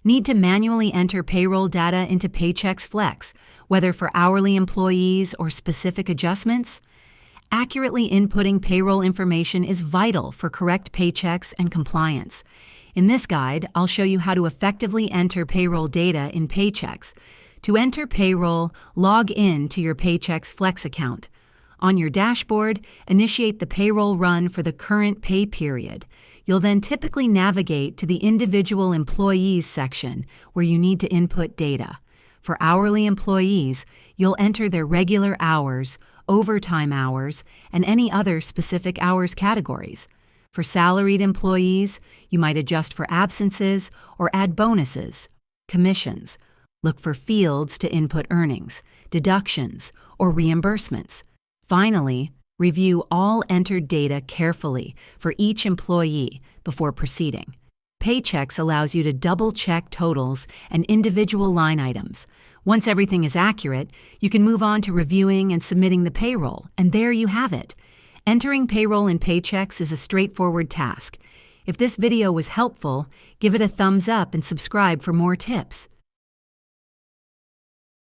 Need to manually enter payroll data into Paychex Flex, whether for hourly employees or specific adjustments? Accurately inputting payroll information is vital for correct paychecks and compliance. In this guide, I'll show you how to effectively enter payroll data in Paychex. To enter payroll, log in to your Paychex Flex account. On your dashboard, initiate the payroll run for the current pay period. You'll then typically navigate to the Individual Employees section, where you need to input data. For hourly employees, you'll enter their regular hours, overtime hours, and any other specific hours categories. For salaried employees, you might adjust for absences or add bonuses, commissions. Look for fields to input earnings, deductions, or reimbursements. Finally, review all entered data carefully for each employee before proceeding. Paychex allows you to double-check totals and individual line items. Once everything is accurate, you can move on to reviewing and submitting the payroll, and there you have it. Entering payroll in Paychex is a straightforward task. If this video was helpful, give it a thumbs up and subscribe for more tips.